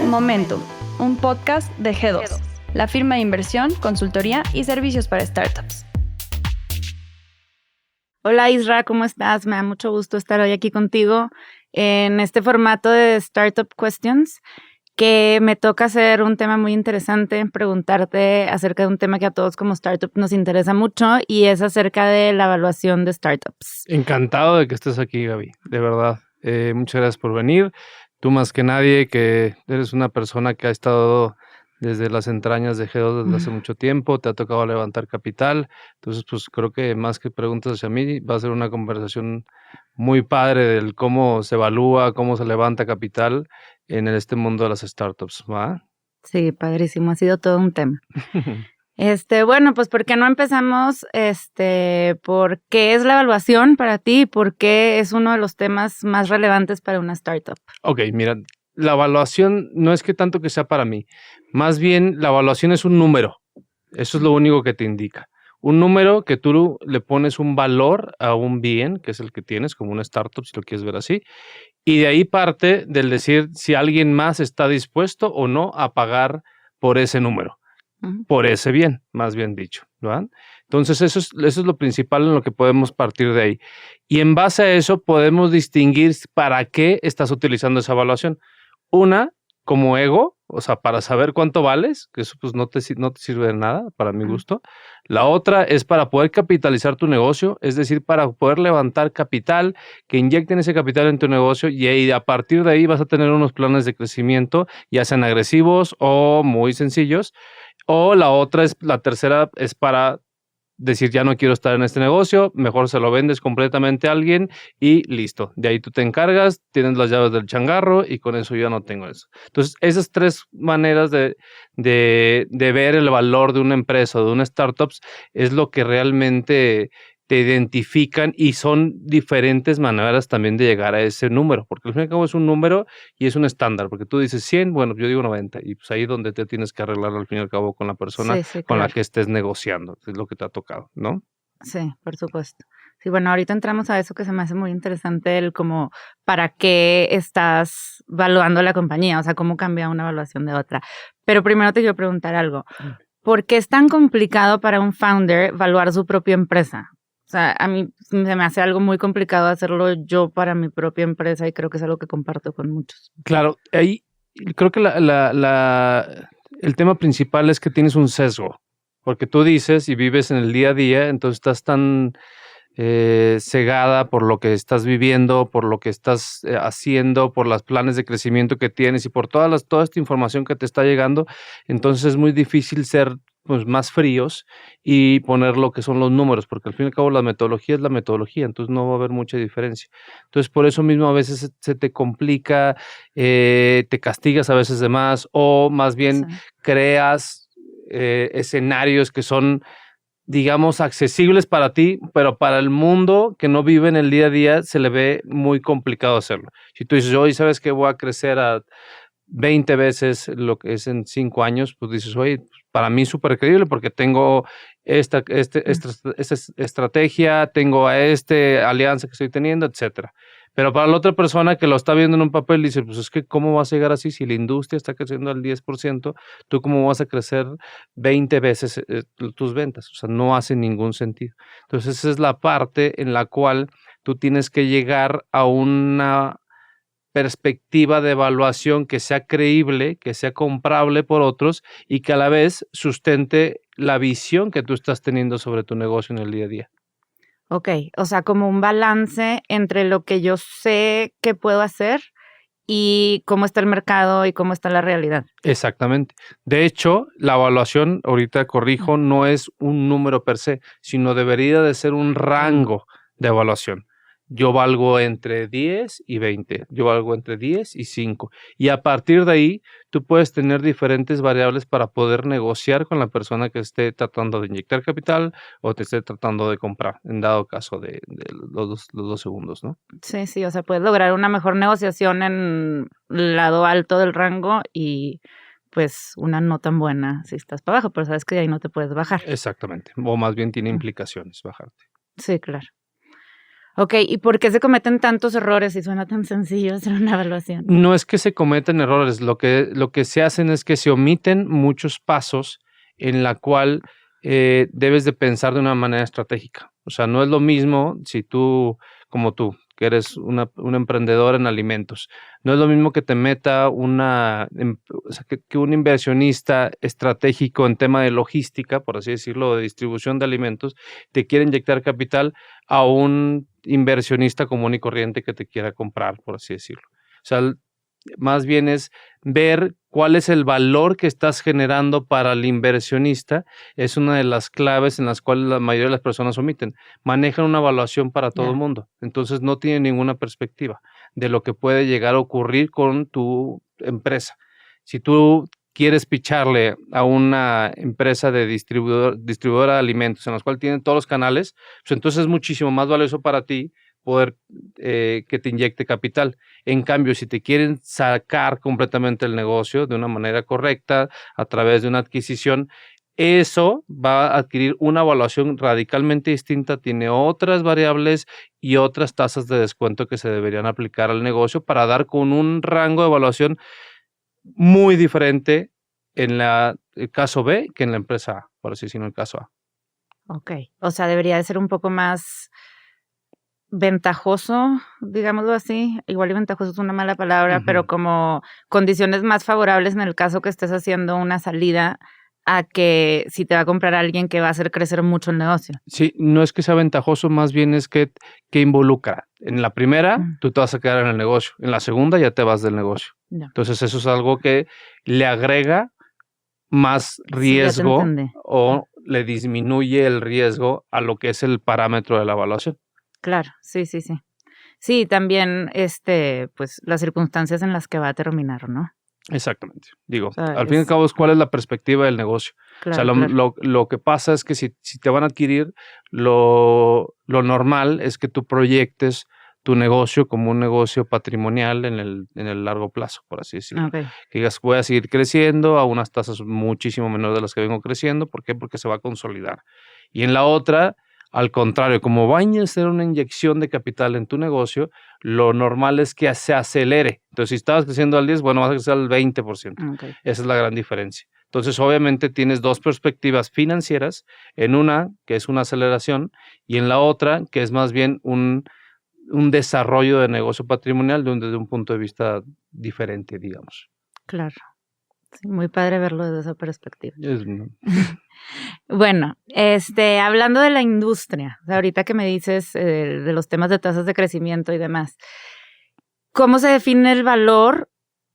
Momentum, un podcast de G2, la firma de inversión, consultoría y servicios para startups. Hola Isra, ¿cómo estás? Me da mucho gusto estar hoy aquí contigo en este formato de Startup Questions, que me toca hacer un tema muy interesante, preguntarte acerca de un tema que a todos como startup nos interesa mucho y es acerca de la evaluación de startups. Encantado de que estés aquí, Gaby, de verdad. Muchas gracias por venir. Tú más que nadie, que eres una persona que ha estado desde las entrañas de G2 desde hace mucho tiempo, te ha tocado levantar capital. Entonces, pues creo que más que preguntas hacia mí, va a ser una conversación muy padre del cómo se evalúa, cómo se levanta capital en este mundo de las startups, ¿va? Sí, padrísimo, ha sido todo un tema. Bueno, pues ¿por qué no empezamos por qué es la evaluación para ti y por qué es uno de los temas más relevantes para una startup? Ok, mira, la evaluación no es que tanto que sea para mí, más bien la evaluación es un número, eso es lo único que te indica. Un número que tú le pones un valor a un bien, que es el que tienes, como una startup, si lo quieres ver así, y de ahí parte del decir si alguien más está dispuesto o no a pagar por ese número. Por ese bien, más bien dicho, ¿verdad? Entonces, eso es lo principal en lo que podemos partir de ahí. Y en base a eso podemos distinguir para qué estás utilizando esa evaluación. Una, como ego, o sea, para saber cuánto vales, que eso pues no te sirve de nada, para mi gusto. La otra es para poder capitalizar tu negocio, es decir, para poder levantar capital, que inyecten ese capital en tu negocio y a partir de ahí vas a tener unos planes de crecimiento, ya sean agresivos o muy sencillos. O la tercera es para decir, ya no quiero estar en este negocio, mejor se lo vendes completamente a alguien y listo. De ahí tú te encargas, tienes las llaves del changarro y con eso yo no tengo eso. Entonces, esas tres maneras de ver el valor de una empresa o de una startup es lo que realmente te identifican y son diferentes maneras también de llegar a ese número, porque al fin y al cabo es un número y es un estándar, porque tú dices 100, bueno, yo digo 90, y pues ahí es donde te tienes que arreglar al fin y al cabo con la persona Sí, con la claro. que estés negociando, es lo que te ha tocado, ¿no? Sí, por supuesto. Sí, bueno, ahorita entramos a eso que se me hace muy interesante, el como para qué estás valuando la compañía, o sea, cómo cambia una evaluación de otra. Pero primero te quiero preguntar algo. ¿Por qué es tan complicado para un founder evaluar su propia empresa? O sea, a mí se me hace algo muy complicado hacerlo yo para mi propia empresa y creo que es algo que comparto con muchos. Claro, ahí creo que el tema principal es que tienes un sesgo, porque tú dices y vives en el día a día, entonces estás tan cegada por lo que estás viviendo, por lo que estás haciendo, por los planes de crecimiento que tienes y por toda esta información que te está llegando. Entonces es muy difícil ser pues, más fríos y poner lo que son los números, porque al fin y al cabo la metodología es la metodología, entonces no va a haber mucha diferencia. Entonces por eso mismo a veces se te complica, te castigas a veces de más o más bien creas escenarios que son digamos, accesibles para ti, pero para el mundo que no vive en el día a día se le ve muy complicado hacerlo. Si tú dices, oye, ¿sabes qué? Voy a crecer a 20 veces lo que es en 5 años, pues dices, oye, para mí es súper creíble porque tengo esta estrategia, tengo a alianza que estoy teniendo, etcétera. Pero para la otra persona que lo está viendo en un papel, dice, pues es que ¿cómo vas a llegar así si la industria está creciendo al 10%? ¿Tú cómo vas a crecer 20 veces tus ventas? O sea, no hace ningún sentido. Entonces, esa es la parte en la cual tú tienes que llegar a una perspectiva de evaluación que sea creíble, que sea comprable por otros y que a la vez sustente la visión que tú estás teniendo sobre tu negocio en el día a día. Ok, o sea, como un balance entre lo que yo sé que puedo hacer y cómo está el mercado y cómo está la realidad. Exactamente. De hecho, la evaluación, ahorita corrijo, no es un número per se, sino debería de ser un rango de evaluación. Yo valgo entre 10 y 20, yo valgo entre 10 y 5. Y a partir de ahí, tú puedes tener diferentes variables para poder negociar con la persona que esté tratando de inyectar capital o te esté tratando de comprar, en dado caso de los dos segundos, ¿no? Sí, o sea, puedes lograr una mejor negociación en el lado alto del rango y pues una no tan buena si estás para abajo, pero sabes que de ahí no te puedes bajar. Exactamente, o más bien tiene implicaciones bajarte. Sí, claro. Ok, ¿y por qué se cometen tantos errores si suena tan sencillo hacer una evaluación? No es que se cometen errores, lo que se hacen es que se omiten muchos pasos en la cual debes de pensar de una manera estratégica. O sea, no es lo mismo si tú, como tú, que eres un emprendedor en alimentos, no es lo mismo que te meta o sea, que un inversionista estratégico en tema de logística, por así decirlo, de distribución de alimentos, te quiere inyectar capital a un inversionista común y corriente que te quiera comprar, por así decirlo. O sea, más bien es ver cuál es el valor que estás generando para el inversionista. Es una de las claves en las cuales la mayoría de las personas omiten. Manejan una evaluación para todo el mundo. Entonces no tienen ninguna perspectiva de lo que puede llegar a ocurrir con tu empresa. Si tú quieres picharle a una empresa de distribuidora de alimentos en la cual tienen todos los canales, pues entonces es muchísimo más valioso para ti poder que te inyecte capital. En cambio, si te quieren sacar completamente el negocio de una manera correcta, a través de una adquisición, eso va a adquirir una evaluación radicalmente distinta, tiene otras variables y otras tasas de descuento que se deberían aplicar al negocio para dar con un rango de evaluación muy diferente en el caso B que en la empresa A, por así decirlo, en el caso A. Ok, o sea, debería de ser un poco más ventajoso, digámoslo así. Igual y ventajoso es una mala palabra, pero como condiciones más favorables en el caso que estés haciendo una salida a que si te va a comprar alguien que va a hacer crecer mucho el negocio. Sí, no es que sea ventajoso, más bien es que involucra. En la primera, tú te vas a quedar en el negocio. En la segunda, ya te vas del negocio. Ya. Entonces, eso es algo que le agrega más riesgo o le disminuye el riesgo a lo que es el parámetro de la evaluación. Claro, sí. Sí, también, pues, las circunstancias en las que va a terminar, ¿no? Exactamente. Digo, O sea, al fin y al cabo, ¿cuál es la perspectiva del negocio? Claro, O sea, lo que pasa es que si te van a adquirir, lo normal es que tú proyectes tu negocio como un negocio patrimonial en el largo plazo, por así decirlo. Okay. Que digas, voy a seguir creciendo a unas tasas muchísimo menores de las que vengo creciendo. ¿Por qué? Porque se va a consolidar. Y en la otra, al contrario, como va a ser una inyección de capital en tu negocio, lo normal es que se acelere. Entonces, si estabas creciendo al 10, bueno, vas a crecer al 20%. Okay. Esa es la gran diferencia. Entonces, obviamente, tienes dos perspectivas financieras, en una que es una aceleración y en la otra que es más bien un desarrollo de negocio patrimonial desde un punto de vista diferente, digamos. Claro. Sí, muy padre verlo desde esa perspectiva. No. Bueno, hablando de la industria, o sea, ahorita que me dices de los temas de tasas de crecimiento y demás, ¿cómo se define el valor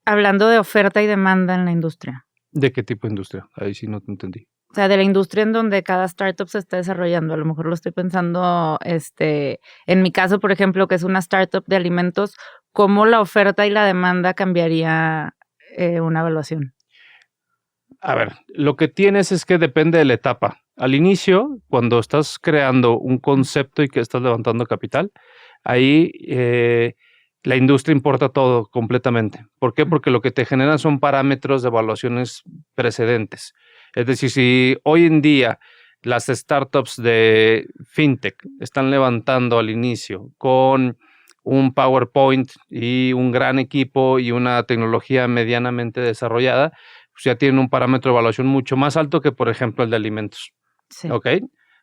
hablando de oferta y demanda en la industria? ¿De qué tipo de industria? Ahí sí no te entendí. O sea, de la industria en donde cada startup se está desarrollando. A lo mejor lo estoy pensando, en mi caso, por ejemplo, que es una startup de alimentos, ¿cómo la oferta y la demanda cambiaría una evaluación? A ver, lo que tienes es que depende de la etapa. Al inicio, cuando estás creando un concepto y que estás levantando capital, ahí la industria importa todo completamente. ¿Por qué? Porque lo que te generan son parámetros de evaluaciones precedentes. Es decir, si hoy en día las startups de fintech están levantando al inicio con un PowerPoint y un gran equipo y una tecnología medianamente desarrollada, pues ya tienen un parámetro de evaluación mucho más alto que, por ejemplo, el de alimentos. Sí. ¿Ok?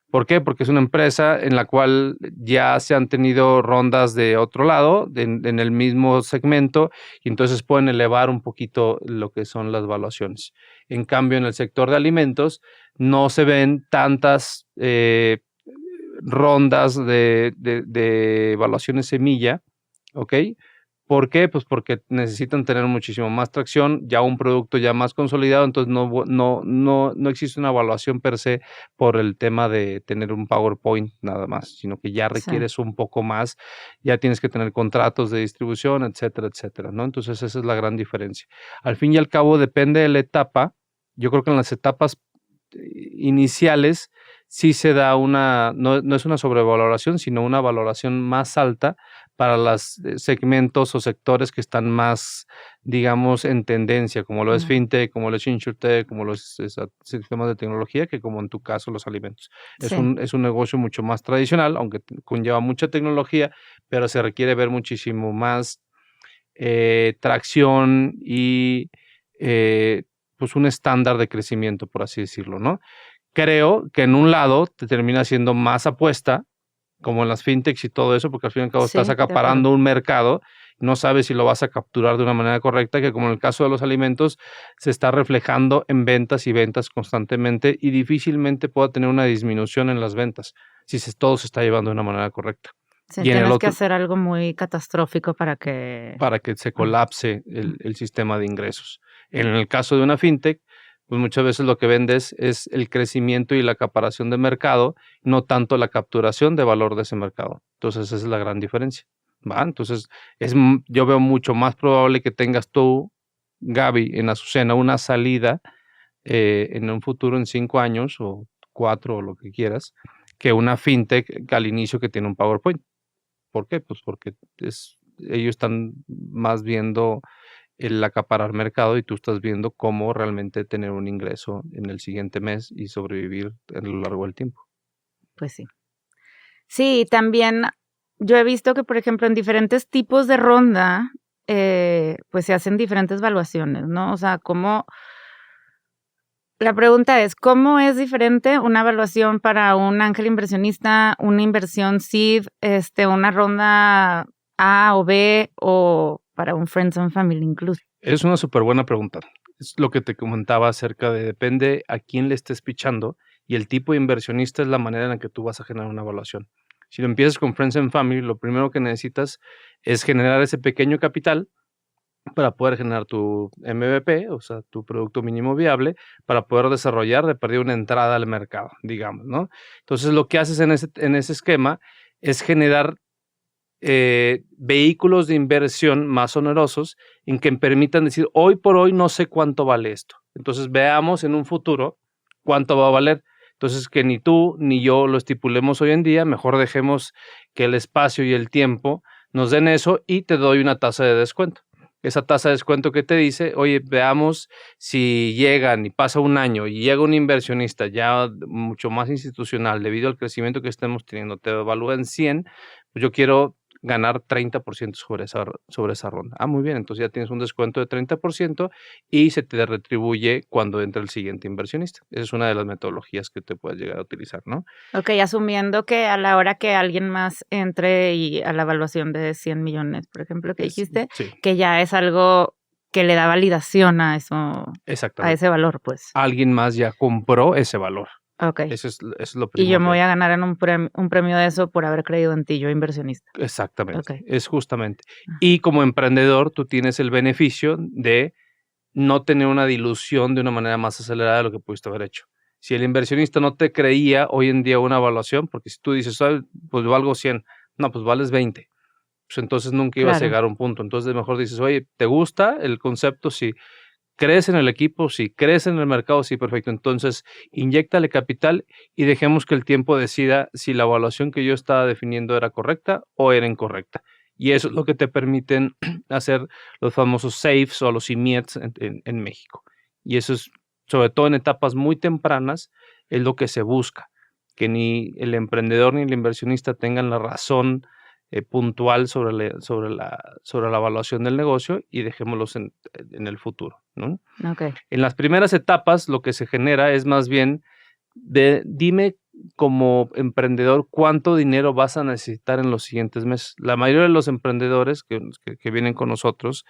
¿Por qué? Porque es una empresa en la cual ya se han tenido rondas de otro lado, en el mismo segmento, y entonces pueden elevar un poquito lo que son las evaluaciones. En cambio, en el sector de alimentos no se ven tantas rondas de evaluaciones semilla, ¿ok? ¿Por qué? Pues porque necesitan tener muchísimo más tracción, ya un producto ya más consolidado, entonces no existe una evaluación per se por el tema de tener un PowerPoint nada más, sino que ya requieres un poco más, ya tienes que tener contratos de distribución, etcétera, ¿no? Entonces esa es la gran diferencia. Al fin y al cabo depende de la etapa. Yo creo que en las etapas iniciales sí se da no es una sobrevaloración, sino una valoración más alta para los segmentos o sectores que están más, digamos, en tendencia, como lo es fintech, como lo es insurtech, como los sistemas de tecnología, que como en tu caso los alimentos. Es un negocio mucho más tradicional, aunque conlleva mucha tecnología, pero se requiere ver muchísimo más tracción y pues un estándar de crecimiento, por así decirlo, ¿no? Creo que en un lado te termina siendo más apuesta, como en las fintechs y todo eso, porque al fin y al cabo estás acaparando un mercado, no sabes si lo vas a capturar de una manera correcta, que como en el caso de los alimentos, se está reflejando en ventas y ventas constantemente y difícilmente pueda tener una disminución en las ventas si todo se está llevando de una manera correcta. Sí, tienes que hacer algo muy catastrófico para que se colapse el sistema de ingresos. En el caso de una fintech, pues muchas veces lo que vendes es el crecimiento y la acaparación de mercado, no tanto la capturación de valor de ese mercado. Entonces, esa es la gran diferencia, ¿va? Entonces, yo veo mucho más probable que tengas tú, Gaby, en Azucena, una salida en un futuro en 5 años o 4 o lo que quieras, que una fintech al inicio que tiene un PowerPoint. ¿Por qué? Pues porque ellos están más viendo el acaparar mercado y tú estás viendo cómo realmente tener un ingreso en el siguiente mes y sobrevivir a lo largo del tiempo. Pues sí. Sí, también yo he visto que, por ejemplo, en diferentes tipos de ronda, pues se hacen diferentes valuaciones, ¿no? O sea, la pregunta es, ¿cómo es diferente una evaluación para un ángel inversionista, una inversión seed, una ronda A o B o para un Friends and Family incluso? Es una súper buena pregunta. Es lo que te comentaba acerca de depende a quién le estés pichando y el tipo de inversionista es la manera en la que tú vas a generar una evaluación. Si lo empiezas con Friends and Family, lo primero que necesitas es generar ese pequeño capital para poder generar tu MVP, o sea, tu producto mínimo viable, para poder desarrollar de perder una entrada al mercado, digamos, ¿no? Entonces, lo que haces en ese esquema es generar vehículos de inversión más onerosos en que permitan decir, hoy por hoy no sé cuánto vale esto. Entonces, veamos en un futuro cuánto va a valer. Entonces, que ni tú ni yo lo estipulemos hoy en día, mejor dejemos que el espacio y el tiempo nos den eso y te doy una tasa de descuento. Esa tasa de descuento que te dice, oye, veamos si llegan y pasa un año y llega un inversionista ya mucho más institucional debido al crecimiento que estemos teniendo, te evalúan 100, pues yo quiero ganar 30% sobre esa ronda. Ah, muy bien, entonces ya tienes un descuento de 30% y se te retribuye cuando entra el siguiente inversionista. Esa es una de las metodologías que te puedes llegar a utilizar, ¿no? Ok, asumiendo que a la hora que alguien más entre y a la evaluación de 100 millones, por ejemplo, que dijiste, sí, que ya es algo que le da validación a eso, a ese valor, pues. Alguien más ya compró ese valor. Ok. Eso es lo primero. Y yo me voy a ganar en un premio de eso por haber creído en ti, yo inversionista. Exactamente, Okay. es justamente. Y como emprendedor, tú tienes el beneficio de no tener una dilución de una manera más acelerada de lo que pudiste haber hecho. Si el inversionista no te creía hoy en día una evaluación, porque si tú dices, pues valgo 100, no, pues vales 20, pues entonces nunca ibas a llegar a un punto. Entonces mejor dices, oye, ¿te gusta el concepto? Sí. ¿Crees en el equipo? Sí. ¿Crees en el mercado? Sí, perfecto. Entonces, inyéctale capital y dejemos que el tiempo decida si la evaluación que yo estaba definiendo era correcta o era incorrecta. Y eso es lo que te permiten hacer los famosos SAFEs o los IMIETs en México. Y eso es, sobre todo en etapas muy tempranas, es lo que se busca. Que ni el emprendedor ni el inversionista tengan la razón puntual sobre la evaluación del negocio y dejémoslos en el futuro, ¿no? Okay. En las primeras etapas lo que se genera es más bien dime como emprendedor cuánto dinero vas a necesitar en los siguientes meses. La mayoría de los emprendedores que vienen con nosotros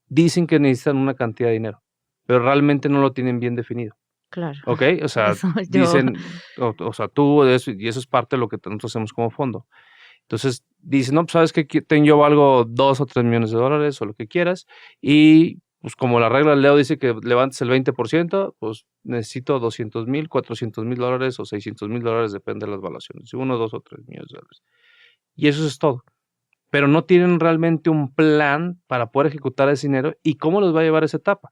dicen que necesitan una cantidad de dinero, pero realmente no lo tienen bien definido. Claro. ¿Ok? O sea, dicen, o sea, tú, y eso es parte de lo que nosotros hacemos como fondo. Entonces, dicen, no, pues sabes que yo valgo 2 o 3 millones de dólares o lo que quieras, y pues como la regla del Leo dice que levantes el 20%, pues necesito 200,000, 400,000 dólares o 600,000 dólares, depende de las valuaciones, 1, 2 o 3 millones de dólares. Y eso es todo. Pero no tienen realmente un plan para poder ejecutar ese dinero y cómo los va a llevar esa etapa.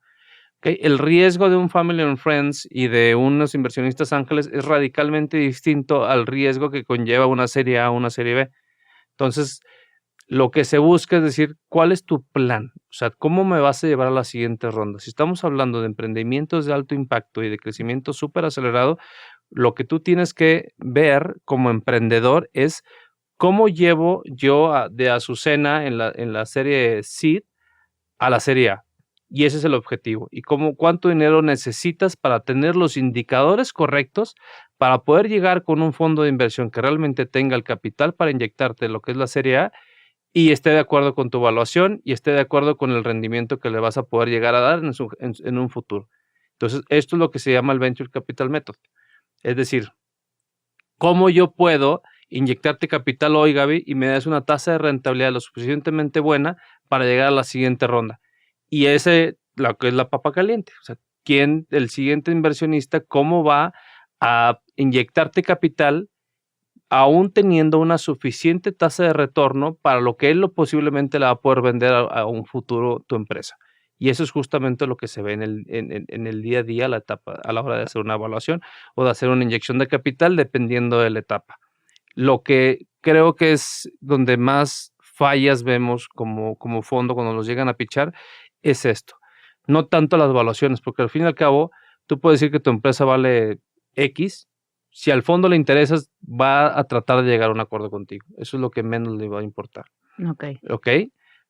Okay. El riesgo de un Family and Friends y de unos inversionistas ángeles es radicalmente distinto al riesgo que conlleva una serie A o una serie B. Entonces, lo que se busca es decir, ¿cuál es tu plan? O sea, ¿cómo me vas a llevar a la siguiente ronda? Si estamos hablando de emprendimientos de alto impacto y de crecimiento súper acelerado, lo que tú tienes que ver como emprendedor es cómo llevo yo de Azucena en la serie Seed a la serie A. Y ese es el objetivo. Y cuánto dinero necesitas para tener los indicadores correctos para poder llegar con un fondo de inversión que realmente tenga el capital para inyectarte lo que es la serie A y esté de acuerdo con tu evaluación y esté de acuerdo con el rendimiento que le vas a poder llegar a dar en un futuro. Entonces, esto es lo que se llama el Venture Capital Method. Es decir, ¿cómo yo puedo inyectarte capital hoy, Gaby, y me das una tasa de rentabilidad lo suficientemente buena para llegar a la siguiente ronda? Y lo que es la papa caliente. O sea, el siguiente inversionista, cómo va a inyectarte capital aún teniendo una suficiente tasa de retorno para lo que él posiblemente le va a poder vender a un futuro tu empresa. Y eso es justamente lo que se ve en el día a día, a la hora de hacer una evaluación o de hacer una inyección de capital, dependiendo de la etapa. Lo que creo que es donde más fallas vemos como fondo cuando nos llegan a pichar es esto. No tanto las evaluaciones, porque al fin y al cabo, tú puedes decir que tu empresa vale X. Si al fondo le interesas, va a tratar de llegar a un acuerdo contigo. Eso es lo que menos le va a importar. ¿Ok?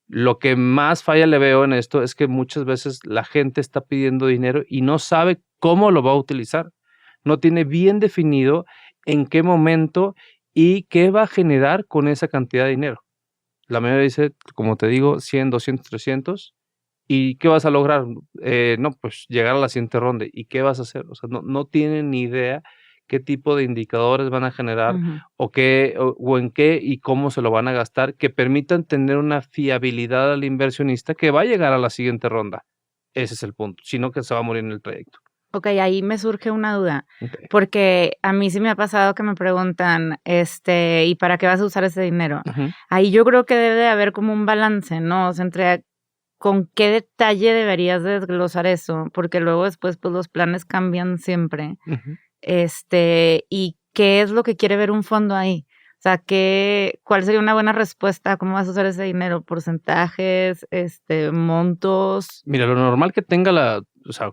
Lo que más falla le veo en esto es que muchas veces la gente está pidiendo dinero y no sabe cómo lo va a utilizar. No tiene bien definido en qué momento y qué va a generar con esa cantidad de dinero. La mayoría dice, como te digo, 100, 200, 300. ¿Y qué vas a lograr? No, pues llegar a la siguiente ronda. ¿Y qué vas a hacer? O sea, no tienen ni idea qué tipo de indicadores van a generar o en qué y cómo se lo van a gastar, que permitan tener una fiabilidad al inversionista que va a llegar a la siguiente ronda. Ese es el punto, sino que se va a morir en el trayecto. Ok, ahí me surge una duda, Okay. porque a mí sí me ha pasado que me preguntan, ¿y para qué vas a usar ese dinero? Ahí yo creo que debe de haber como un balance, ¿no? O sea, entre con qué detalle deberías de desglosar eso, porque luego después pues los planes cambian siempre. Y qué es lo que quiere ver un fondo ahí. O sea, ¿cuál sería una buena respuesta? ¿Cómo vas a usar ese dinero? ¿Porcentajes? ¿Montos? Mira, lo normal que tenga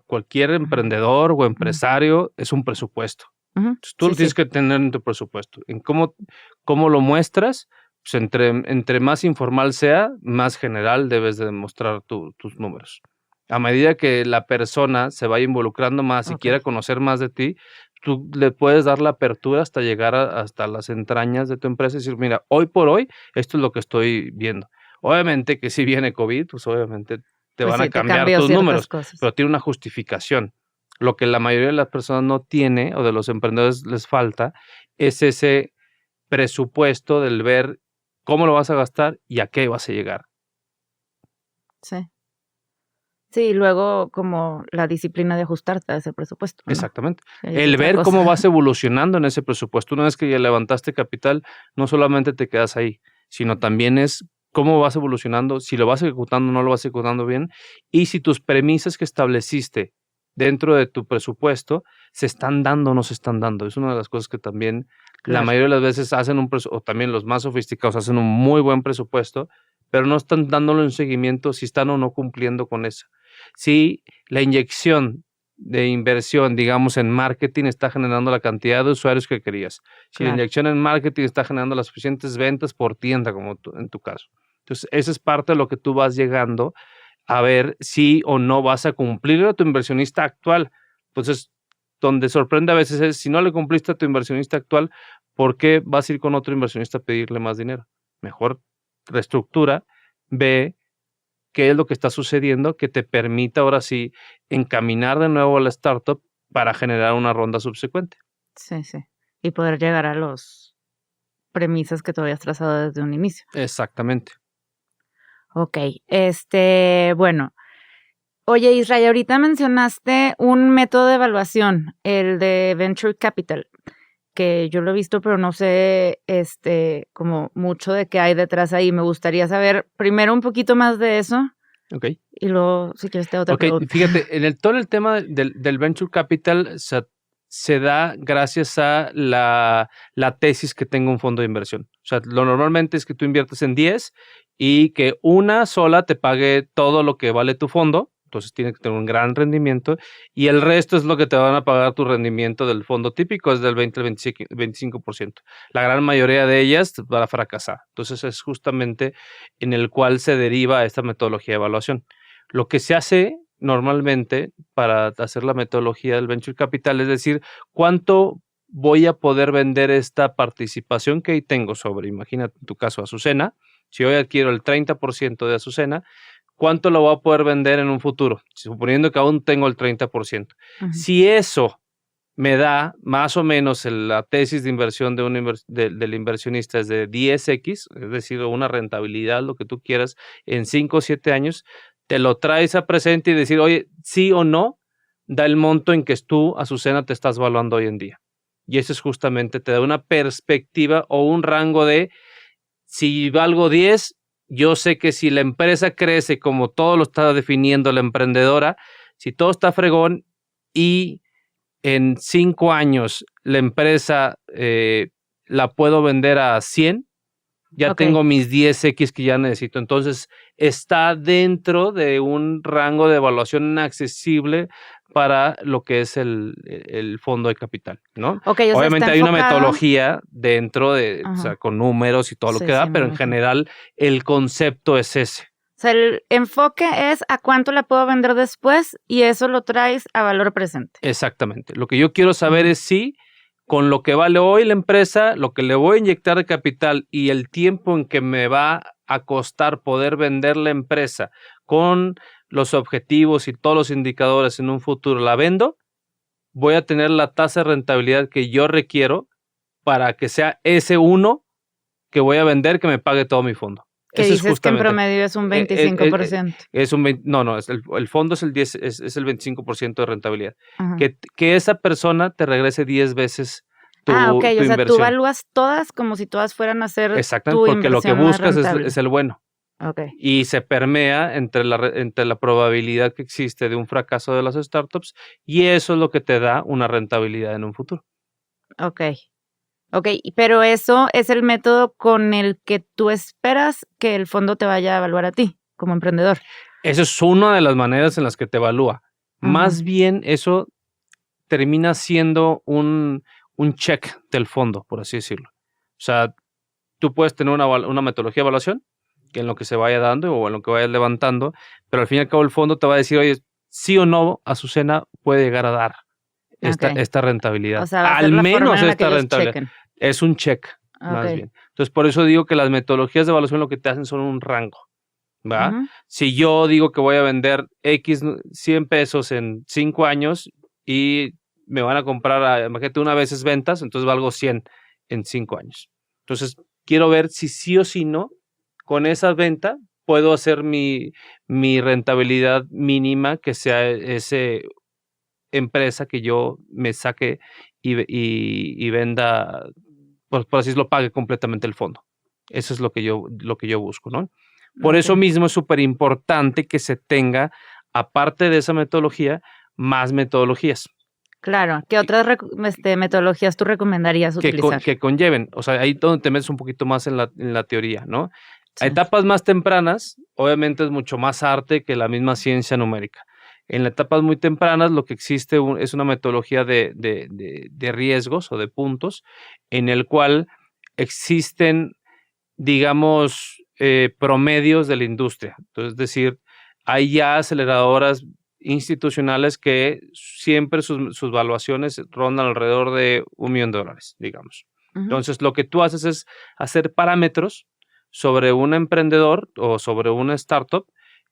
cualquier emprendedor o empresario es un presupuesto. Entonces, tú lo tienes que tener en tu presupuesto. En cómo lo muestras, pues entre más informal sea, más general debes de demostrar tus números. A medida que la persona se vaya involucrando más y quiera conocer más de ti, tú le puedes dar la apertura hasta llegar hasta las entrañas de tu empresa y decir, mira, hoy por hoy, esto es lo que estoy viendo. Obviamente que si viene COVID, pues obviamente te van a cambiar tus números, pero tiene una justificación. Lo que la mayoría de las personas no tiene o de los emprendedores les falta es ese presupuesto del ver cómo lo vas a gastar y a qué vas a llegar. Sí. Sí, luego como la disciplina de ajustarte a ese presupuesto, ¿no? Exactamente. El ver cómo vas evolucionando en ese presupuesto. Una vez que ya levantaste capital, no solamente te quedas ahí, sino también es cómo vas evolucionando, si lo vas ejecutando o no lo vas ejecutando bien, y si tus premisas que estableciste dentro de tu presupuesto se están dando o no se están dando. Es una de las cosas que también la mayoría de las veces hacen o también los más sofisticados hacen un muy buen presupuesto, pero no están dándole un seguimiento si están o no cumpliendo con eso. Si la inyección de inversión, digamos, en marketing está generando la cantidad de usuarios que querías. Si la inyección en marketing está generando las suficientes ventas por tienda, como en tu caso. Entonces, esa es parte de lo que tú vas llegando a ver si o no vas a cumplir a tu inversionista actual. Entonces, donde sorprende a veces es, si no le cumpliste a tu inversionista actual, ¿por qué vas a ir con otro inversionista a pedirle más dinero? Mejor reestructura, ve qué es lo que está sucediendo que te permita ahora sí encaminar de nuevo a la startup para generar una ronda subsecuente. Sí. Y poder llegar a los premisas que tú habías trazado desde un inicio. Exactamente. Ok, bueno. Oye, Israel, ahorita mencionaste un método de evaluación, el de Venture Capital, que yo lo he visto, pero no sé, como mucho de qué hay detrás ahí. Me gustaría saber primero un poquito más de eso. Ok. Y luego, si quieres, te otra pregunta. Fíjate, todo el tema del Venture Capital se da gracias a la tesis que tenga un fondo de inversión. O sea, lo normalmente es que tú inviertes en 10 y que una sola te pague todo lo que vale tu fondo. Entonces tiene que tener un gran rendimiento y el resto es lo que te van a pagar tu rendimiento del fondo típico, es del 20 al 25%. La gran mayoría de ellas van a fracasar. Entonces es justamente en el cual se deriva esta metodología de evaluación. Lo que se hace normalmente para hacer la metodología del Venture Capital es decir, ¿cuánto voy a poder vender esta participación que ahí tengo sobre, imagínate en tu caso, Azucena? Si hoy adquiero el 30% de Azucena, ¿cuánto lo voy a poder vender en un futuro? Suponiendo que aún tengo el 30%. Si eso me da más o menos la tesis de inversión del inversionista es de 10x, es decir, una rentabilidad, lo que tú quieras, en 5 o 7 años, te lo traes a presente y decir, oye, sí o no, da el monto en que tú, Azucena, te estás valuando hoy en día. Y eso es justamente, te da una perspectiva o un rango de, si valgo 10, yo sé que si la empresa crece como todo lo está definiendo la emprendedora, si todo está fregón y en 5 años la empresa la puedo vender a 100, ya tengo mis 10x que ya necesito. Entonces, está dentro de un rango de evaluación accesible para lo que es el fondo de capital, ¿no? Obviamente hay una metodología dentro de, o sea, con números y todo lo que da, pero en general el concepto es ese. O sea, el enfoque es a cuánto la puedo vender después y eso lo traes a valor presente. Exactamente. Lo que yo quiero saber es si con lo que vale hoy la empresa, lo que le voy a inyectar de capital y el tiempo en que me va a costar poder vender la empresa con los objetivos y todos los indicadores en un futuro la vendo, voy a tener la tasa de rentabilidad que yo requiero para que sea ese uno que voy a vender que me pague todo mi fondo. Que dices es que en promedio es un 25%. El fondo es el 10, es el 25% de rentabilidad. Que esa persona te regrese 10 veces tu inversión. O sea, tú evalúas todas como si todas fueran a ser exactamente, porque lo que buscas es el bueno. Y se permea entre la probabilidad que existe de un fracaso de las startups y eso es lo que te da una rentabilidad en un futuro. Ok, pero eso es el método con el que tú esperas que el fondo te vaya a evaluar a ti como emprendedor. Eso es una de las maneras en las que te evalúa. Más bien eso termina siendo un check del fondo, por así decirlo. O sea, tú puedes tener una metodología de evaluación que en lo que se vaya dando o en lo que vayas levantando, pero al fin y al cabo el fondo te va a decir, oye, sí o no, Azucena puede llegar a dar esta rentabilidad. O sea, al menos esta rentabilidad. Es un check, más bien. Entonces, por eso digo que las metodologías de evaluación lo que te hacen son un rango, ¿va? Si yo digo que voy a vender X 100 pesos en 5 años y me van a comprar, imagínate, una vez ventas, entonces valgo 100 en 5 años. Entonces, quiero ver si sí o si no, con esa venta puedo hacer mi rentabilidad mínima, que sea ese empresa que yo me saque y venda, por así decirlo, pague completamente el fondo. Eso es lo que yo busco, ¿no? Por eso mismo es súper importante que se tenga, aparte de esa metodología, más metodologías. Claro. ¿Qué otras metodologías tú recomendarías utilizar? Que conlleven, o sea, ahí donde te metes un poquito más en la teoría, ¿no? Sí. A etapas más tempranas, obviamente es mucho más arte que la misma ciencia numérica. En las etapas muy tempranas lo que existe es una metodología de riesgos o de puntos en el cual existen, digamos, promedios de la industria. Entonces, es decir, hay ya aceleradoras institucionales que siempre sus valuaciones rondan alrededor de $1 millón, digamos. Entonces, lo que tú haces es hacer parámetros sobre un emprendedor o sobre una startup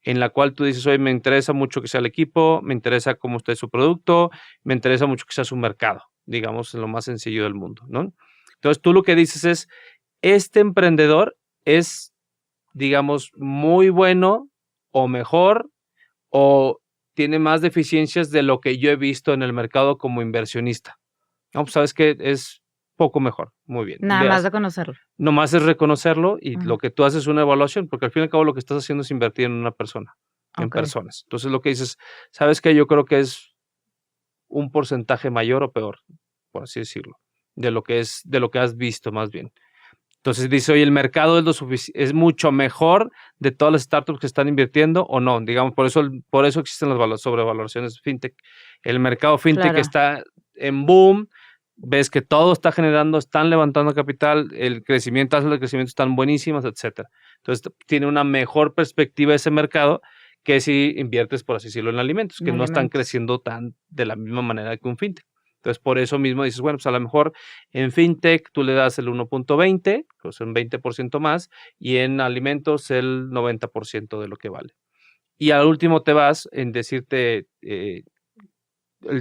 en la cual tú dices, oye, me interesa mucho que sea el equipo, me interesa cómo esté su producto, me interesa mucho que sea su mercado, digamos, en lo más sencillo del mundo, ¿no? Entonces, tú lo que dices es, este emprendedor es, digamos, muy bueno o mejor o tiene más deficiencias de lo que yo he visto en el mercado como inversionista. No, pues sabes que es poco mejor. Muy bien. Nada más reconocerlo. Nomás es reconocerlo y lo que tú haces es una evaluación, porque al fin y al cabo lo que estás haciendo es invertir en una persona, en personas. Entonces lo que dices, ¿sabes qué? Yo creo que es un porcentaje mayor o peor, por así decirlo, de lo que has visto más bien. Entonces dice, oye, el mercado es mucho mejor de todas las startups que están invirtiendo o no. Digamos, por eso existen las sobrevaloraciones fintech. El mercado fintech está en boom, ves que todo está generando, están levantando capital, tasas de crecimiento están buenísimas, etcétera. Entonces tiene una mejor perspectiva ese mercado que si inviertes, por así decirlo, en alimentos, que no están creciendo tan de la misma manera que un fintech. Entonces, por eso mismo dices, bueno, pues a lo mejor en fintech tú le das el 1.20, pues un 20% más, y en alimentos el 90% de lo que vale. Y al último te vas en decirte el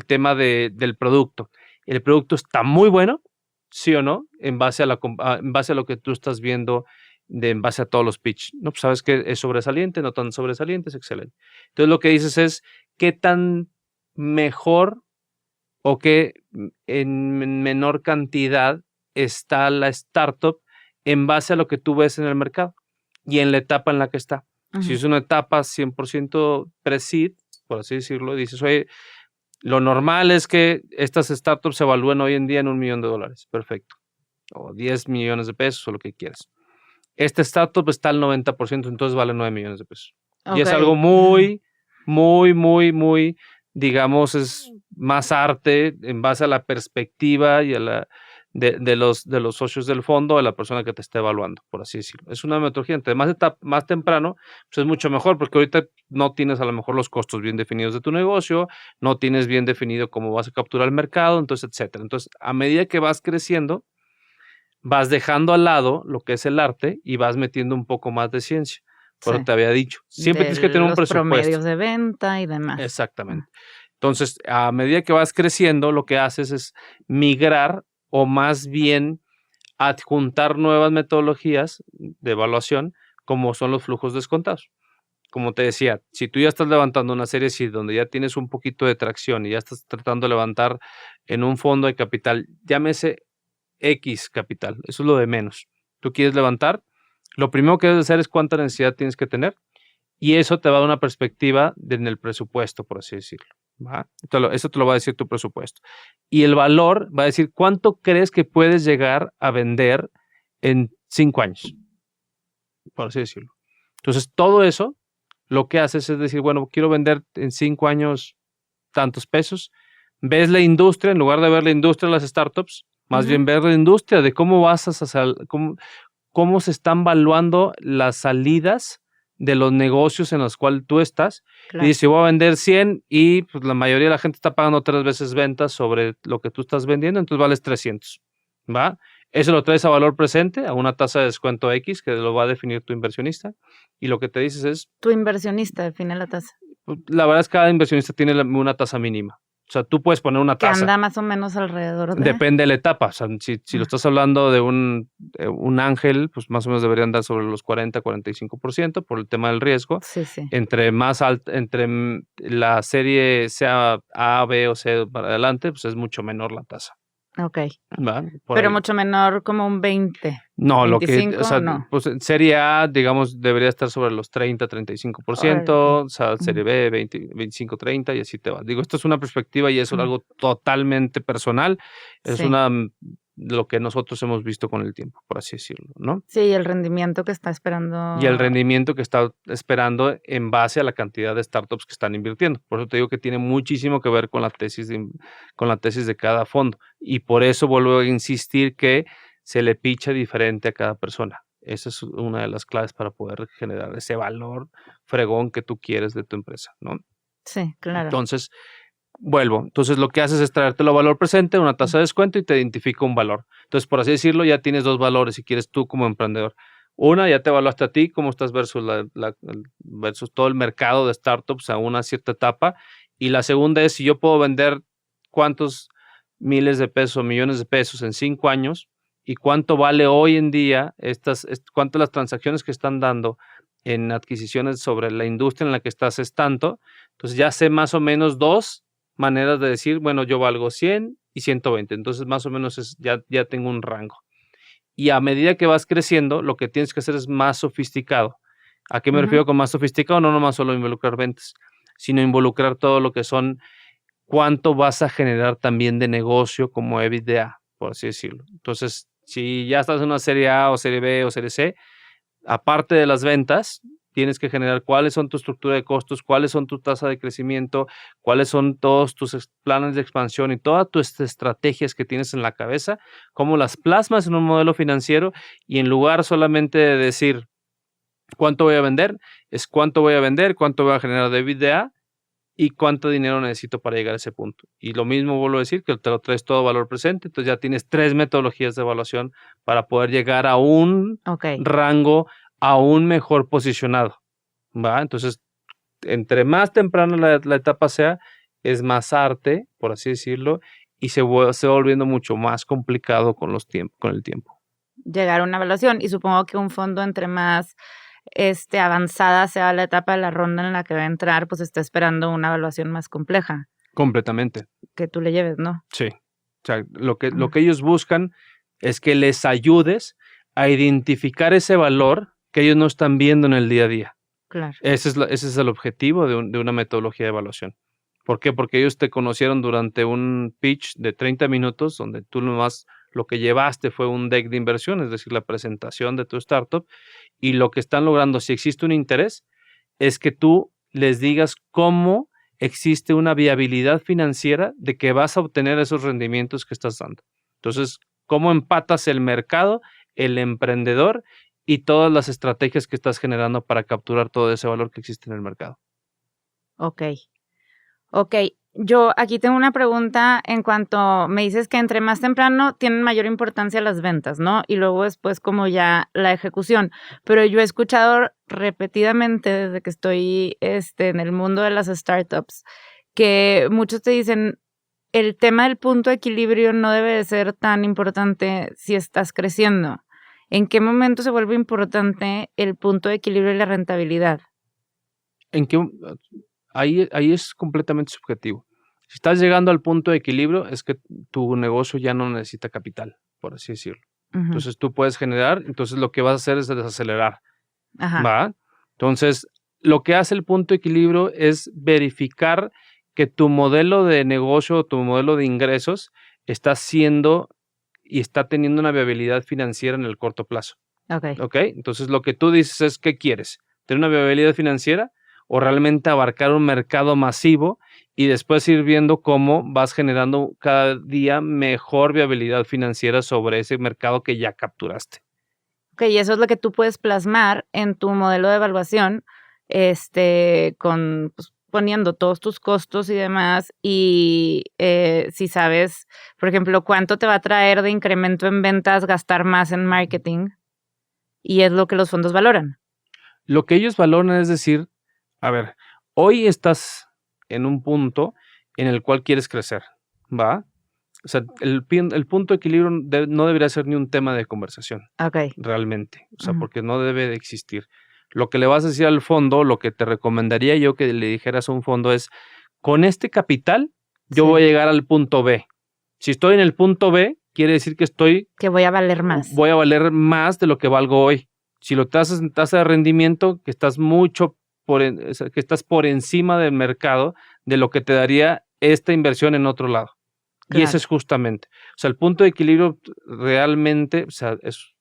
tema del producto. El producto está muy bueno, sí o no, en base a lo que tú estás viendo, en base a todos los pitch. No, pues sabes que es sobresaliente, no tan sobresaliente, es excelente. Entonces, lo que dices es, ¿qué tan mejor o que en menor cantidad está la startup en base a lo que tú ves en el mercado y en la etapa en la que está? Si es una etapa 100% pre-seed, por así decirlo, dices, oye, lo normal es que estas startups se evalúen hoy en día en $1 millón. Perfecto. O 10 millones de pesos o lo que quieras. Esta startup está al 90%, entonces vale 9 millones de pesos. Okay. Y es algo muy, muy, muy, muy, digamos, es más arte en base a la perspectiva y a la de los socios del fondo, de la persona que te está evaluando, por así decirlo. Es una metodología. Entre más temprano, pues es mucho mejor, porque ahorita no tienes a lo mejor los costos bien definidos de tu negocio, no tienes bien definido cómo vas a capturar el mercado, entonces, etcétera. Entonces, a medida que vas creciendo, vas dejando al lado lo que es el arte y vas metiendo un poco más de ciencia. Por eso te había dicho. Siempre tienes que tener un presupuesto. Los promedios de venta y demás. Exactamente. Entonces, a medida que vas creciendo, lo que haces es migrar o más bien adjuntar nuevas metodologías de evaluación, como son los flujos descontados. Como te decía, si tú ya estás levantando una serie así, donde ya tienes un poquito de tracción y ya estás tratando de levantar en un fondo de capital, llámese X capital, eso es lo de menos. Tú quieres levantar, lo primero que debes hacer es cuánta necesidad tienes que tener y eso te va a dar una perspectiva en el presupuesto, por así decirlo. ¿Va? Eso te lo va a decir tu presupuesto. Y el valor va a decir cuánto crees que puedes llegar a vender en 5 años, por así decirlo. Entonces, todo eso, lo que haces es decir, bueno, quiero vender en 5 años tantos pesos. Ves la industria, en lugar de ver la industria de las startups, más bien ver la industria de cómo cómo se están valuando las salidas de los negocios en los cuales tú estás. Claro. Y dices, voy a vender 100 y pues, la mayoría de la gente está pagando 3 veces ventas sobre lo que tú estás vendiendo, entonces vales 300, ¿va? Eso lo traes a valor presente, a una tasa de descuento X que lo va a definir tu inversionista y lo que te dices es... Tu inversionista define la tasa. La verdad es que cada inversionista tiene una tasa mínima. O sea, tú puedes poner una tasa. Que anda más o menos alrededor de... Depende de la etapa. O sea, si lo estás hablando de un ángel, pues más o menos debería andar sobre los 40-45% por el tema del riesgo. Sí, sí. Entre la serie sea A, B o C para adelante, pues es mucho menor la tasa. Ok. ¿Va? Pero ahí. Mucho menor, como un 20. No, 25, o sea, no. Pues serie A, digamos, debería estar sobre los 30-35%, o sea, serie B, 25-30 y así te va. Digo, esto es una perspectiva y es algo totalmente personal. Es lo que nosotros hemos visto con el tiempo, por así decirlo, ¿no? Sí, el rendimiento que está esperando. Y el rendimiento que está esperando en base a la cantidad de startups que están invirtiendo. Por eso te digo que tiene muchísimo que ver con la tesis de cada fondo. Y por eso vuelvo a insistir que se le picha diferente a cada persona. Esa es una de las claves para poder generar ese valor fregón que tú quieres de tu empresa, ¿no? Sí, claro. Entonces, entonces lo que haces es traértelo a valor presente, una tasa de descuento y te identifica un valor. Entonces, por así decirlo, ya tienes 2 valores si quieres tú como emprendedor. Una, ya te evaluaste a ti, cómo estás versus versus todo el mercado de startups a una cierta etapa. Y la segunda es si yo puedo vender cuántos miles de pesos o millones de pesos en 5 años y cuánto vale hoy en día, cuánto las transacciones que están dando en adquisiciones sobre la industria en la que estás es tanto. Entonces ya sé más o menos 2 maneras de decir, bueno, yo valgo 100 y 120. Entonces más o menos ya tengo un rango. Y a medida que vas creciendo, lo que tienes que hacer es más sofisticado. ¿A qué me refiero con más sofisticado? No nomás solo involucrar ventas, sino involucrar todo lo que son cuánto vas a generar también de negocio como EBITDA, por así decirlo. Entonces, si ya estás en una serie A o serie B o serie C, aparte de las ventas, tienes que generar cuáles son tu estructura de costos, cuáles son tu tasa de crecimiento, cuáles son todos tus planes de expansión y todas tus estrategias que tienes en la cabeza, cómo las plasmas en un modelo financiero y en lugar solamente de decir cuánto voy a vender, es cuánto voy a vender, cuánto voy a generar de EBITDA y cuánto dinero necesito para llegar a ese punto. Y lo mismo vuelvo a decir, que te lo traes todo valor presente, entonces ya tienes 3 metodologías de evaluación para poder llegar a un rango aún mejor posicionado, ¿va? Entonces, entre más temprano la etapa sea, es más arte, por así decirlo, y se va volviendo mucho más complicado con el tiempo. Llegar a una evaluación, y supongo que un fondo entre más avanzada sea la etapa de la ronda en la que va a entrar, pues está esperando una evaluación más compleja. Completamente. Que tú le lleves, ¿no? Sí. O sea, lo que ellos buscan es que les ayudes a identificar ese valor que ellos no están viendo en el día a día. Claro. Ese es el objetivo de una metodología de evaluación. ¿Por qué? Porque ellos te conocieron durante un pitch de 30 minutos, donde tú nomás lo que llevaste fue un deck de inversión, es decir, la presentación de tu startup, y lo que están logrando, si existe un interés, es que tú les digas cómo existe una viabilidad financiera de que vas a obtener esos rendimientos que estás dando. Entonces, ¿cómo empatas el mercado, el emprendedor y todas las estrategias que estás generando para capturar todo ese valor que existe en el mercado? Ok. Yo aquí tengo una pregunta en cuanto me dices que entre más temprano tienen mayor importancia las ventas, ¿no? Y luego después como ya la ejecución. Pero yo he escuchado repetidamente desde que estoy en el mundo de las startups que muchos te dicen el tema del punto de equilibrio no debe de ser tan importante si estás creciendo. ¿En qué momento se vuelve importante el punto de equilibrio y la rentabilidad? Ahí es completamente subjetivo. Si estás llegando al punto de equilibrio, es que tu negocio ya no necesita capital, por así decirlo. Uh-huh. Entonces tú puedes generar, entonces lo que vas a hacer es desacelerar. Ajá. ¿Va? Entonces, lo que hace el punto de equilibrio es verificar que tu modelo de negocio, tu modelo de ingresos está haciendo y está teniendo una viabilidad financiera en el corto plazo. ¿Ok? Entonces, lo que tú dices es, ¿qué quieres? ¿Tener una viabilidad financiera o realmente abarcar un mercado masivo y después ir viendo cómo vas generando cada día mejor viabilidad financiera sobre ese mercado que ya capturaste? Ok, y eso es lo que tú puedes plasmar en tu modelo de evaluación, pues, poniendo todos tus costos y demás, y si sabes, por ejemplo, cuánto te va a traer de incremento en ventas gastar más en marketing, y es lo que los fondos valoran. Lo que ellos valoran es decir, a ver, hoy estás en un punto en el cual quieres crecer, ¿va? O sea, el punto de equilibrio no debería ser ni un tema de conversación. Realmente. O sea, porque no debe de existir. Lo que le vas a decir al fondo, lo que te recomendaría yo que le dijeras a un fondo es, con este capital, yo voy a llegar al punto B. Si estoy en el punto B, quiere decir que voy a valer más. Voy a valer más de lo que valgo hoy. Si lo tasas en tasa de rendimiento, que estás que estás por encima del mercado de lo que te daría esta inversión en otro lado. Claro. Y eso es justamente. O sea, el punto de equilibrio realmente, o sea, es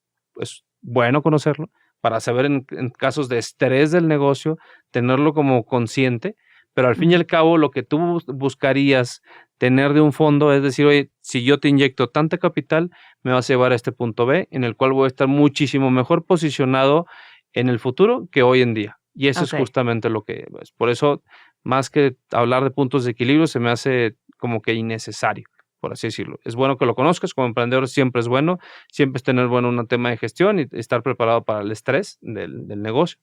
bueno conocerlo para saber en casos de estrés del negocio, tenerlo como consciente, pero al fin y al cabo lo que tú buscarías tener de un fondo es decir, oye, si yo te inyecto tanta capital, me vas a llevar a este punto B, en el cual voy a estar muchísimo mejor posicionado en el futuro que hoy en día. Y eso es justamente lo que es. Por eso, más que hablar de puntos de equilibrio, se me hace como que innecesario, por así decirlo. Es bueno que lo conozcas, como emprendedor siempre es bueno, siempre es tener bueno un tema de gestión y estar preparado para el estrés del negocio,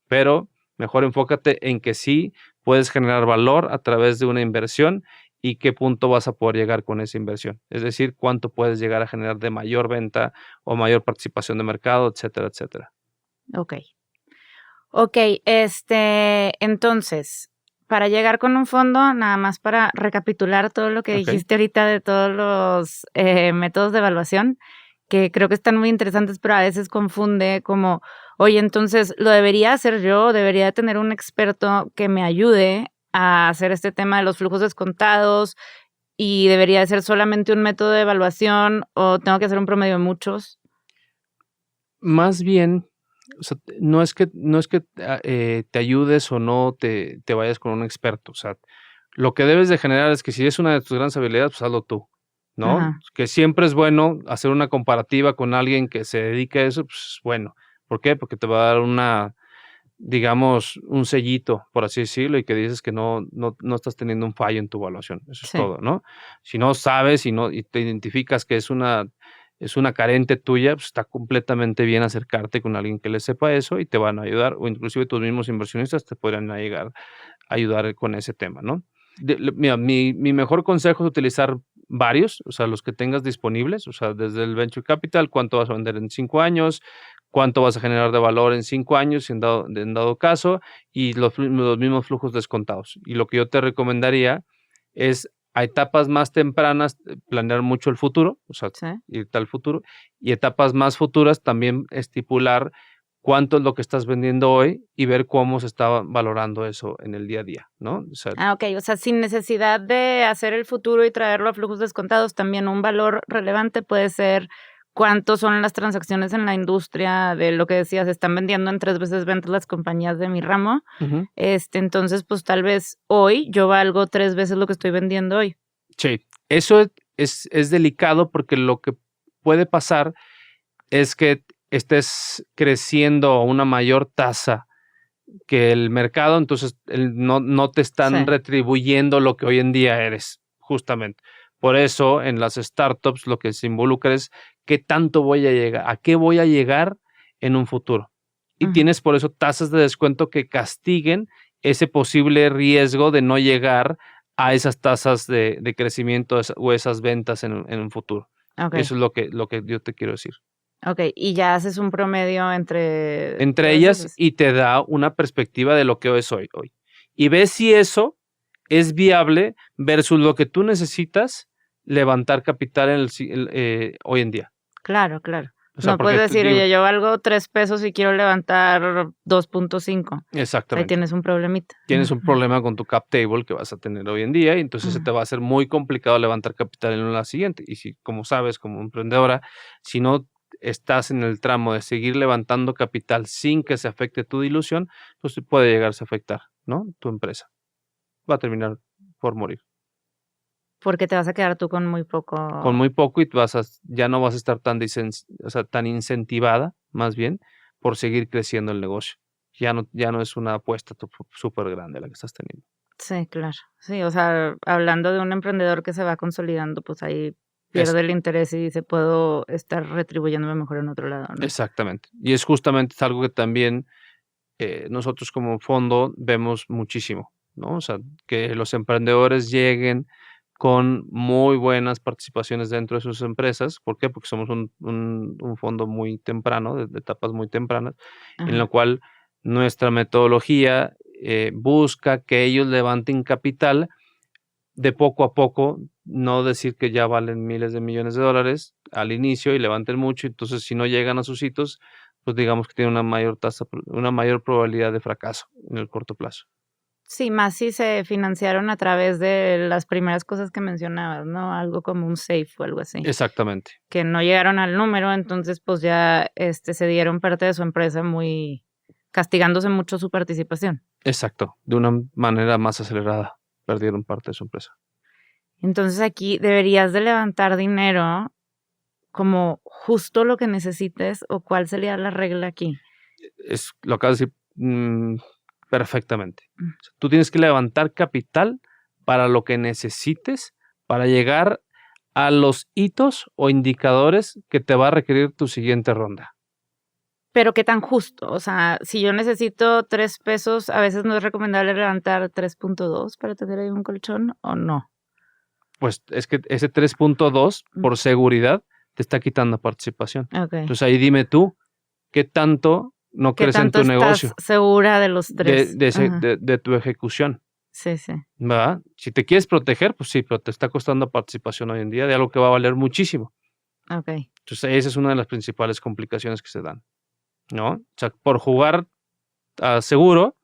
pero mejor enfócate en que sí puedes generar valor a través de una inversión y qué punto vas a poder llegar con esa inversión. Es decir, cuánto puedes llegar a generar de mayor venta o mayor participación de mercado, etcétera, etcétera. Ok, entonces, para llegar con un fondo, nada más para recapitular todo lo que dijiste ahorita de todos los métodos de evaluación, que creo que están muy interesantes, pero a veces confunde como, oye, entonces, ¿lo debería hacer yo? ¿Debería tener un experto que me ayude a hacer este tema de los flujos descontados y debería de ser solamente un método de evaluación o tengo que hacer un promedio de muchos? Más bien, o sea, no es que te ayudes o no te vayas con un experto. O sea, lo que debes de generar es que si es una de tus grandes habilidades, pues hazlo tú, ¿no? Ajá. Que siempre es bueno hacer una comparativa con alguien que se dedique a eso, pues es bueno. ¿Por qué? Porque te va a dar digamos, un sellito, por así decirlo, y que dices que no estás teniendo un fallo en tu evaluación. Eso es Sí. todo, ¿no? Si no sabes y te identificas que es una carente tuya, pues está completamente bien acercarte con alguien que le sepa eso y te van a ayudar, o inclusive tus mismos inversionistas te podrían ayudar con ese tema, ¿no? Mira, mi mejor consejo es utilizar varios, o sea, los que tengas disponibles, o sea, desde el venture capital, cuánto vas a vender en 5 años, cuánto vas a generar de valor en 5 años, en dado caso, y los mismos flujos descontados. Y lo que yo te recomendaría es a etapas más tempranas planear mucho el futuro, o sea, Sí. irte al futuro, y etapas más futuras también estipular cuánto es lo que estás vendiendo hoy y ver cómo se está valorando eso en el día a día, ¿no? O sea, Ok, o sea, sin necesidad de hacer el futuro y traerlo a flujos descontados, también un valor relevante puede ser cuántos son las transacciones en la industria de lo que decías, están vendiendo en 3 veces ventas las compañías de mi ramo. ujú. Entonces, pues tal vez hoy yo valgo 3 veces lo que estoy vendiendo hoy. Sí, eso es delicado porque lo que puede pasar es que estés creciendo a una mayor tasa que el mercado, entonces no te están Sí. retribuyendo lo que hoy en día eres, justamente. Por eso, en las startups lo que se involucra es qué tanto voy a llegar, a qué voy a llegar en un futuro. Y Ujú. tienes por eso tasas de descuento que castiguen ese posible riesgo de no llegar a esas tasas de crecimiento o esas ventas en un futuro. Ok, Eso es lo que yo te quiero decir. ok. Y ya haces un promedio entre Entre todas ellas esas. y te da una perspectiva de lo que es hoy. Y ves si eso es viable versus lo que tú necesitas levantar capital hoy en día. Claro, claro. O sea, No porque puedes decir, oye, yo valgo 3 pesos y quiero levantar 2.5. Ahí exactamente. tienes un problemita. Tienes un Ujú. problema con tu cap table que vas a tener hoy en día y entonces se Ujú. te va a hacer muy complicado levantar capital en la siguiente. Y si, como sabes, como emprendedora, si no estás en el tramo de seguir levantando capital sin que se afecte tu dilución, pues puede llegarse a afectar, ¿no? Tu empresa va a terminar por morir. Porque te vas a quedar tú con muy poco. Con muy poco y ya no vas a estar tan incentivada, más bien, por seguir creciendo el negocio. Ya no es una apuesta súper grande la que estás teniendo. Sí, claro. Sí, o sea, hablando de un emprendedor que se va consolidando, pues ahí Es pierde el interés y dice, puedo estar retribuyéndome mejor en otro lado, ¿no? Exactamente. Y es justamente algo que también nosotros como fondo vemos muchísimo, ¿no? O sea, que los emprendedores lleguen con muy buenas participaciones dentro de sus empresas. ¿Por qué? Porque somos un fondo muy temprano, de etapas muy tempranas, en lo Ajá. cual nuestra metodología busca que ellos levanten capital de poco a poco, no decir que ya valen miles de millones de dólares al inicio y levanten mucho, entonces si no llegan a sus hitos, pues digamos que tienen una mayor probabilidad de fracaso en el corto plazo. Sí, más si se financiaron a través de las primeras cosas que mencionabas, ¿no? Algo como un SAFE o algo así. Exactamente, Que no llegaron al número, entonces pues ya se dieron parte de su empresa muy castigándose mucho su participación. exacto, de una manera más acelerada, perdieron parte de su empresa. Entonces aquí deberías de levantar dinero como justo lo que necesites o cuál sería la regla aquí. Lo acabas de decir perfectamente. O sea, tú tienes que levantar capital para lo que necesites para llegar a los hitos o indicadores que te va a requerir tu siguiente ronda. Pero qué tan justo, o sea, si yo necesito 3 pesos, a veces no es recomendable levantar 3.2 para tener ahí un colchón o no. Pues es que ese 3.2 por seguridad te está quitando participación. Okay. Entonces ahí dime tú, ¿qué tanto no ¿Qué crees en tanto tu estás negocio segura de los 3? de tu ejecución? Sí, sí. ¿Verdad? Si te quieres proteger, pues sí, pero te está costando participación hoy en día de algo que va a valer muchísimo. Okay. Entonces esa es una de las principales complicaciones que se dan, ¿no? O sea, por jugar seguro,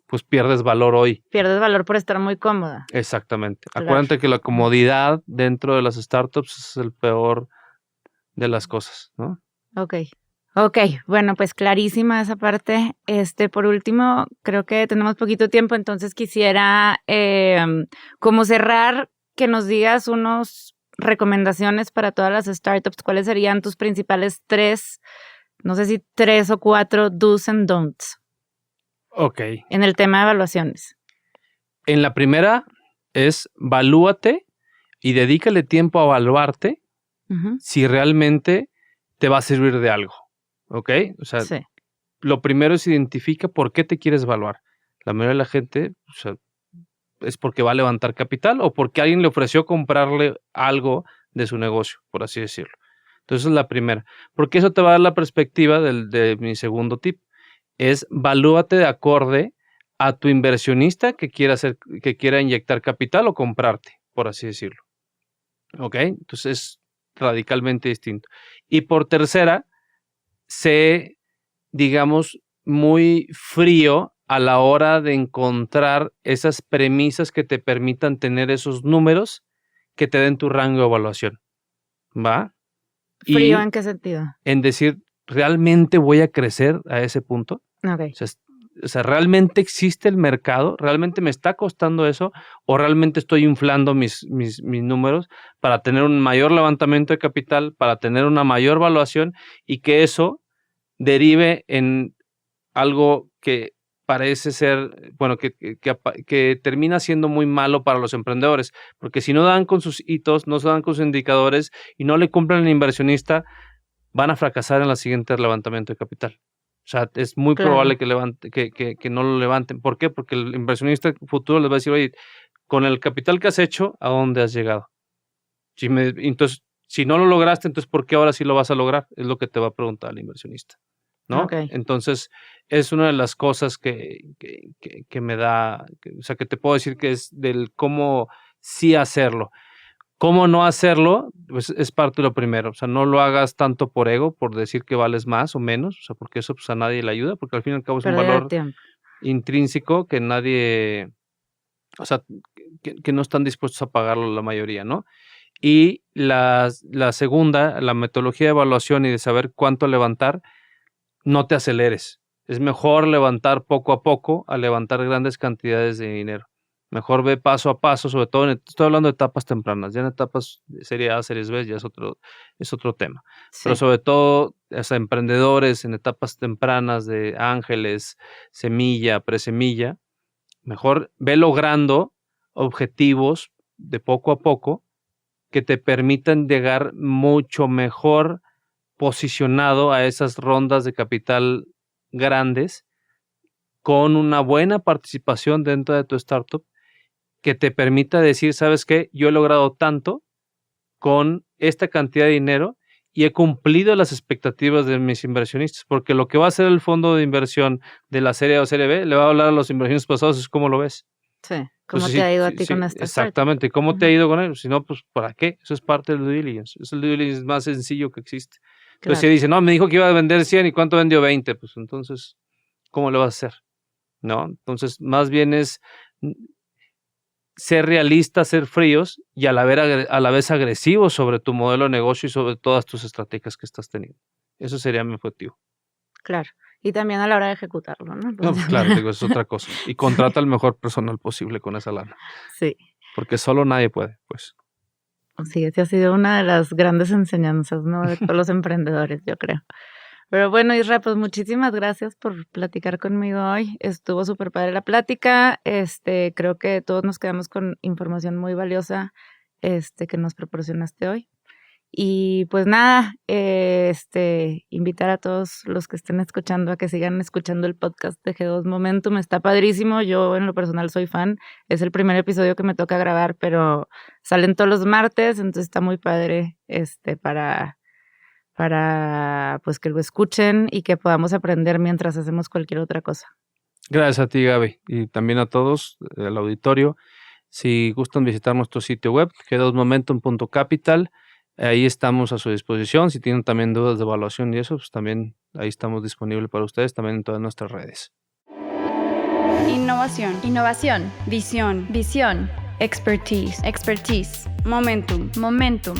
pues pierdes valor hoy. Pierdes valor por estar muy cómoda. Exactamente. Claro. Acuérdate que la comodidad dentro de las startups es el peor de las cosas, ¿no? Ok, bueno, pues clarísima esa parte. Por último, creo que tenemos poquito tiempo, entonces quisiera como cerrar, que nos digas unas recomendaciones para todas las startups. ¿Cuáles serían tus principales 3, no sé si 3 o 4 do's and don'ts Ok. en el tema de evaluaciones? En la primera es valúate y dedícale tiempo a evaluarte Ujú. si realmente te va a servir de algo, ¿ok? O sea, Sí, lo primero es identifica por qué te quieres evaluar. La mayoría de la gente, o sea, es porque va a levantar capital o porque alguien le ofreció comprarle algo de su negocio, por así decirlo. Entonces, esa es la primera. Porque eso te va a dar la perspectiva de mi segundo tip. Es valúate de acorde a tu inversionista que quiera inyectar capital o comprarte, por así decirlo. ¿Ok? Entonces, es radicalmente distinto. Y por tercera, sé, digamos, muy frío a la hora de encontrar esas premisas que te permitan tener esos números que te den tu rango de evaluación, ¿va? ¿frío Y en qué sentido? en decir, ¿realmente voy a crecer a ese punto? Ok, O sea, ¿realmente existe el mercado? ¿Realmente me está costando eso? ¿O realmente estoy inflando mis números para tener un mayor levantamiento de capital, para tener una mayor valuación y que eso derive en algo que parece ser, bueno, que termina siendo muy malo para los emprendedores? Porque si no dan con sus hitos, no se dan con sus indicadores y no le cumplen al inversionista, van a fracasar en el siguiente levantamiento de capital. O sea, es muy claro. probable que no lo levanten. ¿Por qué? Porque el inversionista futuro les va a decir, oye, con el capital que has hecho, ¿a dónde has llegado? Entonces, si no lo lograste, entonces, ¿por qué ahora sí lo vas a lograr? Es lo que te va a preguntar el inversionista, ¿no? Ok. Entonces, es una de las cosas que me da, o sea, que te puedo decir que es del cómo sí hacerlo. ¿Cómo no hacerlo? Pues es parte de lo primero. O sea, no lo hagas tanto por ego, por decir que vales más o menos, o sea, porque eso pues a nadie le ayuda, porque al fin y al cabo es un Pérdida de valor tiempo. intrínseco que nadie, o sea, que no están dispuestos a pagarlo la mayoría, ¿no? Y la segunda, la metodología de evaluación y de saber cuánto levantar, no te aceleres. Es mejor levantar poco a poco a levantar grandes cantidades de dinero. Mejor ve paso a paso, sobre todo, estoy hablando de etapas tempranas, ya en etapas de serie A, series B, ya es otro tema. Pero Sí, sobre todo, hasta emprendedores en etapas tempranas de ángeles, semilla, presemilla, mejor ve logrando objetivos de poco a poco que te permitan llegar mucho mejor posicionado a esas rondas de capital grandes con una buena participación dentro de tu startup que te permita decir, ¿sabes qué? Yo he logrado tanto con esta cantidad de dinero y he cumplido las expectativas de mis inversionistas, porque lo que va a hacer el fondo de inversión de la serie A o serie B le va a hablar a los inversionistas pasados, es cómo lo ves. sí. ¿Cómo Entonces, te ha ido a sí, ti sí, con esta startup? exactamente. ¿Cómo te ha Ujú. ido con él? Si no, pues, ¿para qué? Eso es parte del due diligence. Es el due diligence más sencillo que existe. Entonces, si Claro. dice, no, me dijo que iba a vender 100 y ¿cuánto vendió? 20. Pues entonces, ¿cómo le vas a hacer? ¿No? Entonces, más bien es ser realistas, ser fríos y a la vez agresivos sobre tu modelo de negocio y sobre todas tus estrategias que estás teniendo. Eso sería mi objetivo. Claro. Y también a la hora de ejecutarlo, ¿no? No, pues claro, digo, eso es otra cosa. Y contrata al mejor personal posible con esa lana, Sí. porque solo nadie puede, pues. Sí, esa ha sido una de las grandes enseñanzas, ¿no? De todos los emprendedores, yo creo. Pero bueno, Isra, pues muchísimas gracias por platicar conmigo hoy. Estuvo súper padre la plática. Creo que todos nos quedamos con información muy valiosa, que nos proporcionaste hoy. Y pues nada, invitar a todos los que estén escuchando a que sigan escuchando el podcast de G2 Momentum. Está padrísimo, yo en lo personal soy fan. Es el primer episodio que me toca grabar, pero salen todos los martes, entonces está muy padre para pues que lo escuchen y que podamos aprender mientras hacemos cualquier otra cosa. Gracias a ti, Gaby, y también a todos, al auditorio. Si gustan visitar nuestro sitio web, g2momentum.capital, ahí estamos a su disposición. Si tienen también dudas de evaluación y eso, pues también ahí estamos disponibles para ustedes, también en todas nuestras redes. Innovación. Innovación. Visión. Visión. Expertise. Expertise. Momentum. Momentum.